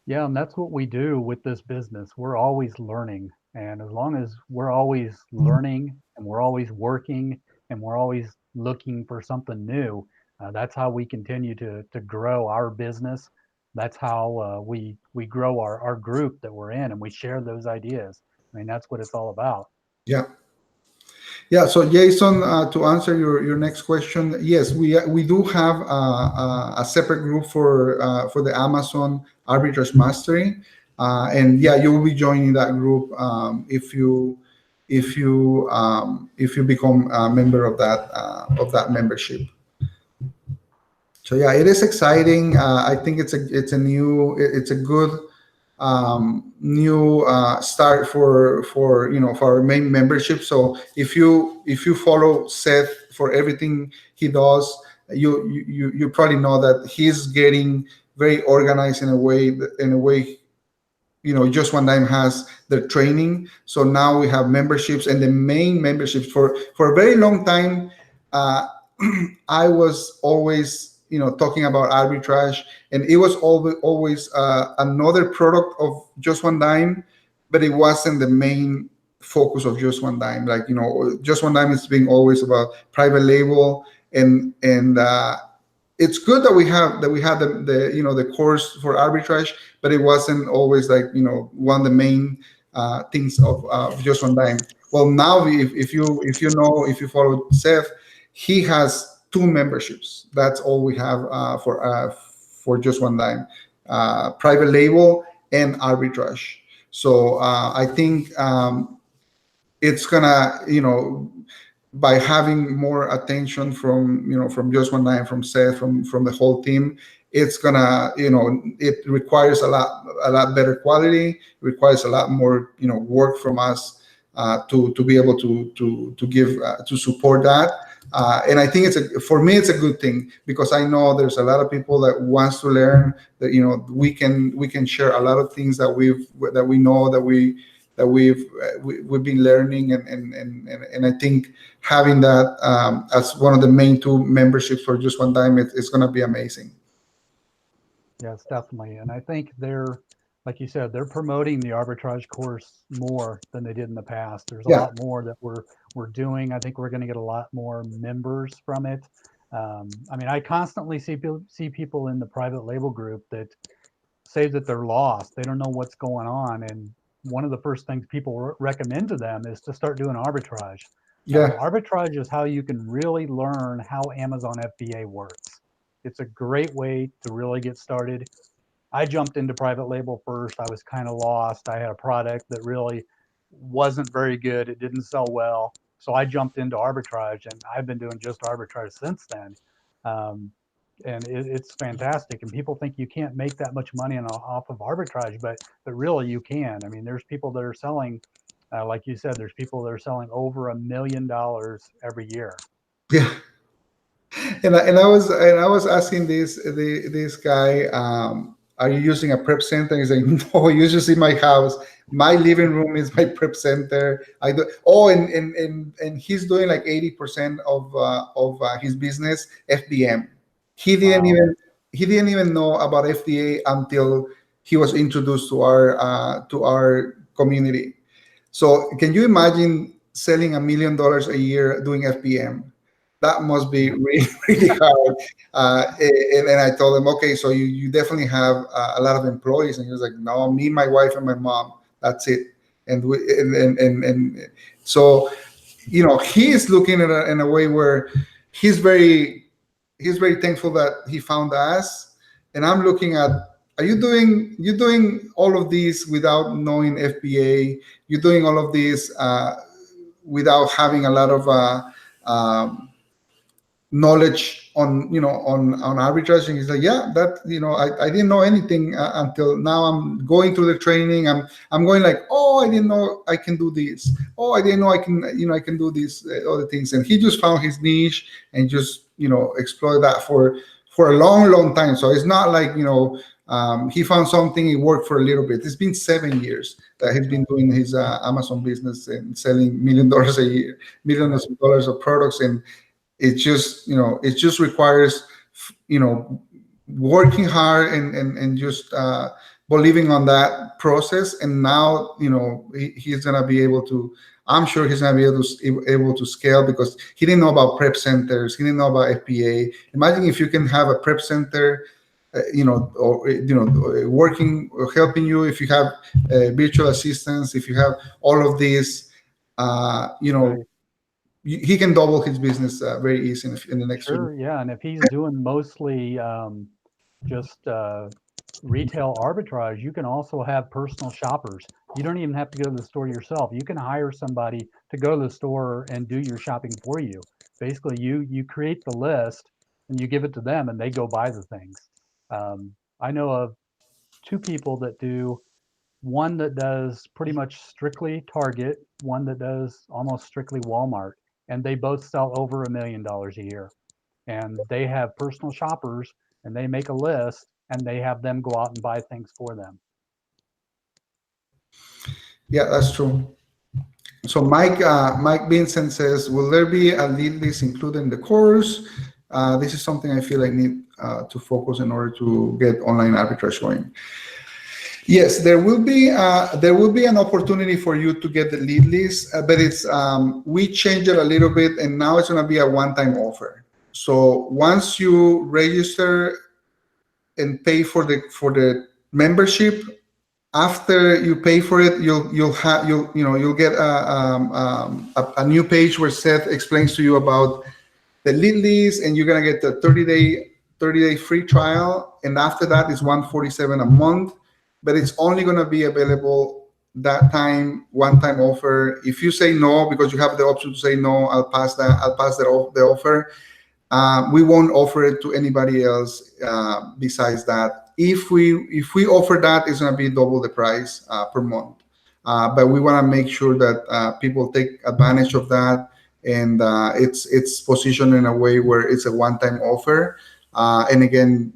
Yeah, and that's what we do with this business. We're always learning. And as long as we're always learning and we're always working and we're always looking for something new, that's how we continue to grow our business. That's how we grow our group that we're in, and we share those ideas. I mean, that's what it's all about. Yeah. Yeah, so Jason, to answer your next question, yes, we do have a separate group for the Amazon Arbitrage Mastery, and yeah, you will be joining that group if you become a member of that membership. So yeah, it is exciting. I think it's a good new start for our main membership. So if you follow Seth for everything he does, you probably know that he's getting very organized in a way. Just One Dime has their training. So now we have memberships, and the main memberships for a very long time. Uh, I was always, talking about arbitrage, and it was always another product of Just One Dime, but it wasn't the main focus of Just One Dime. Like, Just One Dime is being always about private label, and it's good that we had the course for arbitrage, but it wasn't always like one of the main things of Just One Dime. Well, now if you follow Seth, he has two memberships. That's all we have for Just One Dime, private label and arbitrage. So I think it's gonna by having more attention from Just One Dime, from Seth, from the whole team, it's gonna it requires a lot better quality, requires a lot more work from us to be able to give to support that. And I think for me it's a good thing, because I know there's a lot of people that wants to learn, that we can share a lot of things that we know, that we've been learning, and I think having that as one of the main two memberships for Just One Time, it's going to be amazing. Yes, definitely. And I think they're, like you said, they're promoting the arbitrage course more than they did in the past. There's a Yeah, lot more that we're doing. I think we're going to get a lot more members from it. I mean, I constantly see people in the private label group that say that they're lost. They don't know what's going on. And one of the first things people recommend to them is to start doing arbitrage. Yeah. Arbitrage is how you can really learn how Amazon FBA works. It's a great way to really get started. I jumped into private label first. I was kind of lost. I had a product that really wasn't very good. It didn't sell well. So I jumped into arbitrage, and I've been doing just arbitrage since then. Um, and it's fantastic. And people think you can't make that much money off of arbitrage, but really you can. I mean, there's people that are selling, like you said, there's people that are selling over $1 million every year. Yeah. And I was asking this guy, are you using a prep center? He's like, no, you just in my house. My living room is my prep center. I do. Oh, and he's doing like 80% of his business FBM. He didn't Wow. even he didn't even know about FDA until he was introduced to our community. So can you imagine selling $1 million a year doing FBM? That must be really, really hard. And I told him, okay, so you definitely have a lot of employees. And he was like, no, me, my wife, and my mom. That's it. And so, he is looking at it in a way where he's very he's very thankful that he found us. And I'm looking at, are you doing all of these without knowing FBA? You're doing all of these without having a lot of um, knowledge on arbitrage. And he's like, yeah, that, I didn't know anything until now. I'm going through the training. I'm going like, oh, I didn't know I can do this. Oh, I didn't know I can do these other things. And he just found his niche and just explore that for a long, long time. So it's not like, he found something, it worked for a little bit. It's been 7 years that he's been doing his Amazon business and selling $1 million a year, millions Right. of dollars of products. And it just requires you know working hard and just believing on that process. And now he's gonna be able to, I'm sure he's gonna be able to scale, because he didn't know about prep centers, he didn't know about FBA. Imagine if you can have a prep center, or working or helping you, if you have virtual assistants, if you have all of these, uh, you know Right. he can double his business very easy in the next few. Sure. Yeah. And if he's doing mostly just retail arbitrage, you can also have personal shoppers. You don't even have to go to the store yourself. You can hire somebody to go to the store and do your shopping for you. Basically, you create the list and you give it to them, and they go buy the things. I know of two people that do, one that does pretty much strictly Target, one that does almost strictly Walmart, and they both sell over $1 million a year. And they have personal shoppers, and they make a list, and they have them go out and buy things for them. Yeah, that's true. So Mike Vincent says, will there be a lead list included in the course? This is something I feel I need to focus in order to get online arbitrage going. Yes, there will be an opportunity for you to get the lead list, but it's we changed it a little bit, and now it's going to be a one-time offer. So once you register and pay for the membership, after you pay for it, you'll get a new page where Seth explains to you about the lead list, and you're gonna get the 30-day free trial, and after that is 147 a month, but it's only gonna be available that time, one time offer. If you say no, because you have the option to say no, I'll pass the offer. We won't offer it to anybody else besides that. If we offer that, it's going to be double the price per month. But we want to make sure that people take advantage of that, and it's positioned in a way where it's a one-time offer. And again,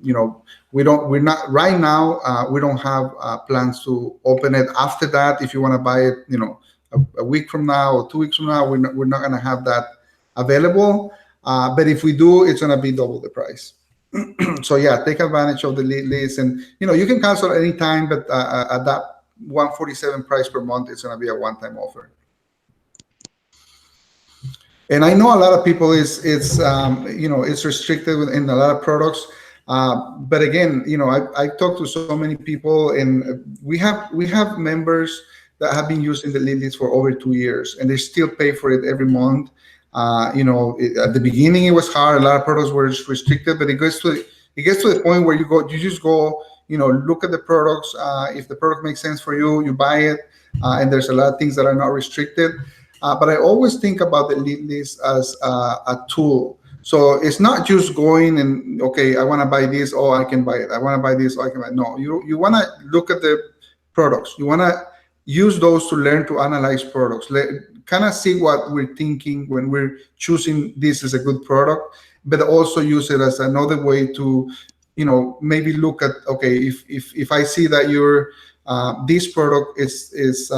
we're not right now. We don't have plans to open it after that. If you want to buy it, a week from now or 2 weeks from now, we're not going to have that available. But if we do, it's going to be double the price. So yeah, take advantage of the lead list, and you can cancel anytime, but at that 147 price per month, it's going to be a one-time offer. And I know a lot of people it's restricted in a lot of products. But again, I talked to so many people, and we have members that have been using the lead list for over 2 years, and they still pay for it every month. At the beginning it was hard. A lot of products were restricted, but it gets to the point where you just go, look at the products. If the product makes sense for you, you buy it, and there's a lot of things that are not restricted. But I always think about the lead list as a tool. So it's not just going and, okay, I want to buy this, oh, I can buy it. I want to buy this, oh, I can buy it. No, you want to look at the products. You want to use those to learn to analyze products. Kind of see what we're thinking when we're choosing this as a good product, but also use it as another way to, maybe look at, okay, if I see that you're this product is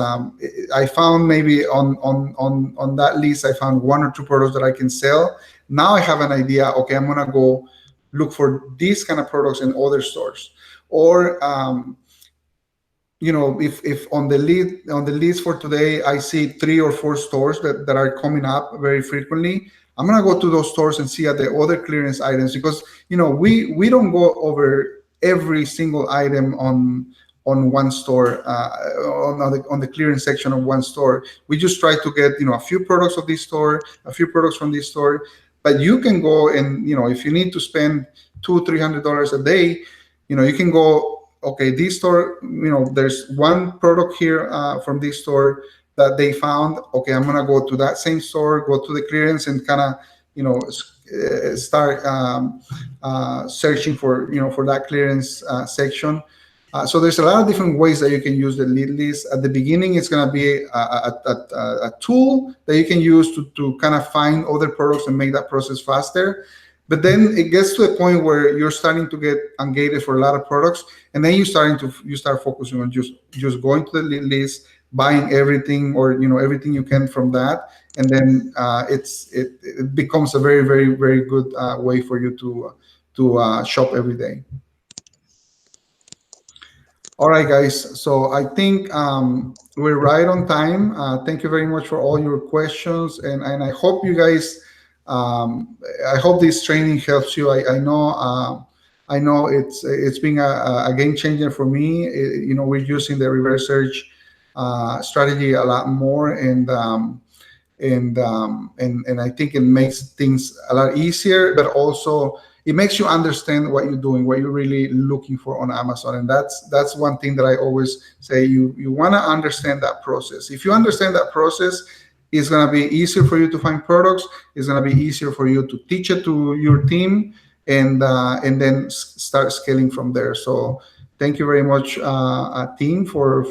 I found maybe on that list I found one or two products that I can sell. Now I have an idea. Okay, I'm gonna go look for these kind of products in other stores, or if on the list for today I see 3 or 4 stores that are coming up very frequently, I'm gonna go to those stores and see at the other clearance items, because we don't go over every single item on one store, on the clearance section of one store. We just try to get a few products of this store, a few products from this store. But you can go and if you need to spend $200-300 a day, you can go, okay, this store, there's one product here from this store that they found. Okay, I'm gonna go to that same store, go to the clearance, and kind of start searching for that clearance section. So there's a lot of different ways that you can use the lead list. At the beginning, it's going to be a tool that you can use to kind of find other products and make that process faster. But then it gets to a point where you're starting to get engaged for a lot of products, and then you start focusing on just going to the lead list, buying everything, or everything you can from that, and then it becomes a very, very, very good way for you to shop every day. All right, guys. So I think we're right on time. Thank you very much for all your questions, and I hope you guys. I hope this training helps you. I know it's been a game changer for me. We're using the reverse search strategy a lot more, and I think it makes things a lot easier, but also it makes you understand what you're doing, what you're really looking for on Amazon. And that's one thing that I always say. You want to understand that process. If you understand that process, it's going to be easier for you to find products. It's going to be easier for you to teach it to your team, and then start scaling from there. So thank you very much, team, for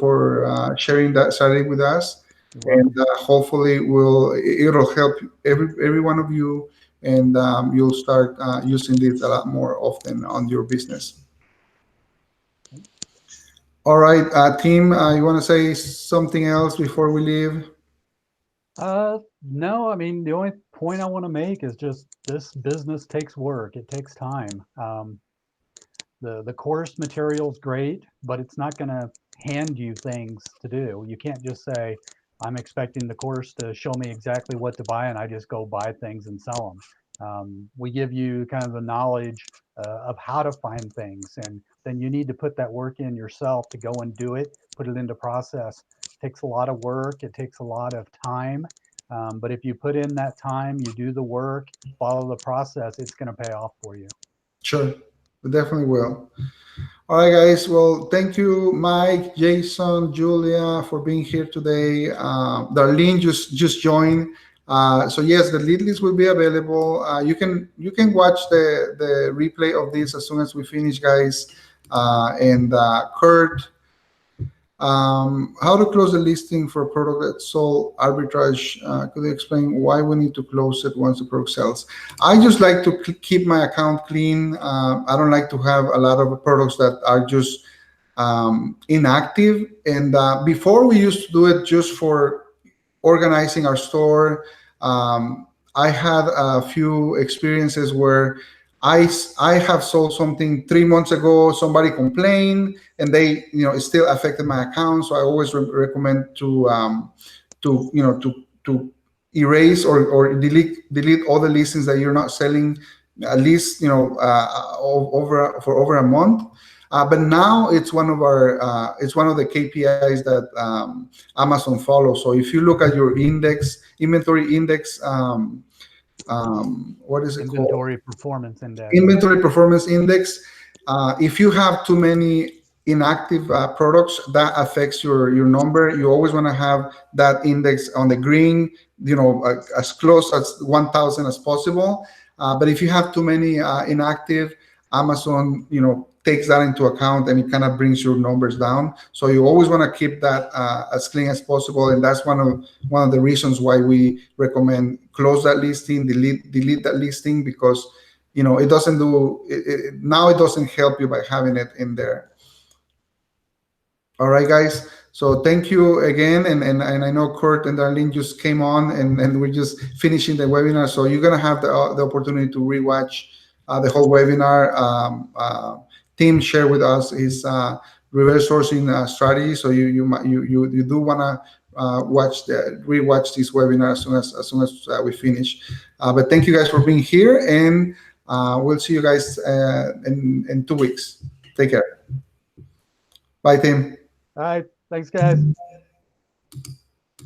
sharing that strategy with us. And hopefully it'll help every one of you, and you'll start using this a lot more often on your business. All right, team, you want to say something else before we leave? No, I mean, the only point I want to make is just this business takes work. It takes time. The course material is great, but it's not going to hand you things to do. You can't just say, I'm expecting the course to show me exactly what to buy, and I just go buy things and sell them. We give you kind of the knowledge of how to find things, and then you need to put that work in yourself to go and do it, put it into process. It takes a lot of work. It takes a lot of time. But if you put in that time, you do the work, follow the process, it's going to pay off for you. Sure, we definitely will. All right, guys. Well, thank you, Mike, Jason, Julia, for being here today. Darlene just joined. So yes, the lead list will be available. You can watch the replay of this as soon as we finish, guys. And Kurt, how to close the listing for a product that sold arbitrage? Could you explain why we need to close it once the product sells? I just like to keep my account clean. I don't like to have a lot of products that are just inactive. And before, we used to do it just for organizing our store. I had a few experiences where I have sold something 3 months ago. Somebody complained, and it still affected my account. So I always recommend to erase or delete all the listings that you're not selling at least over a month. But now it's one of our it's one of the KPIs that Amazon follows. So if you look at your inventory index, what is it called? Inventory performance index. Inventory performance index. If you have too many inactive products, that affects your number. You always want to have that index on the green, as close as 1,000 as possible. But if you have too many inactive, Amazon, takes that into account, and it kind of brings your numbers down. So you always want to keep that as clean as possible, and that's one of the reasons why we recommend close that listing, delete that listing, because it doesn't do now. It doesn't help you by having it in there. All right, guys. So thank you again, and I know Kurt and Darlene just came on, and we're just finishing the webinar. So you're gonna have the opportunity to rewatch the whole webinar. Tim shared with us his reverse sourcing strategy. So you do wanna rewatch this webinar as soon as we finish. But thank you guys for being here, and we'll see you guys in 2 weeks. Take care. Bye, Tim. All right. Thanks, guys.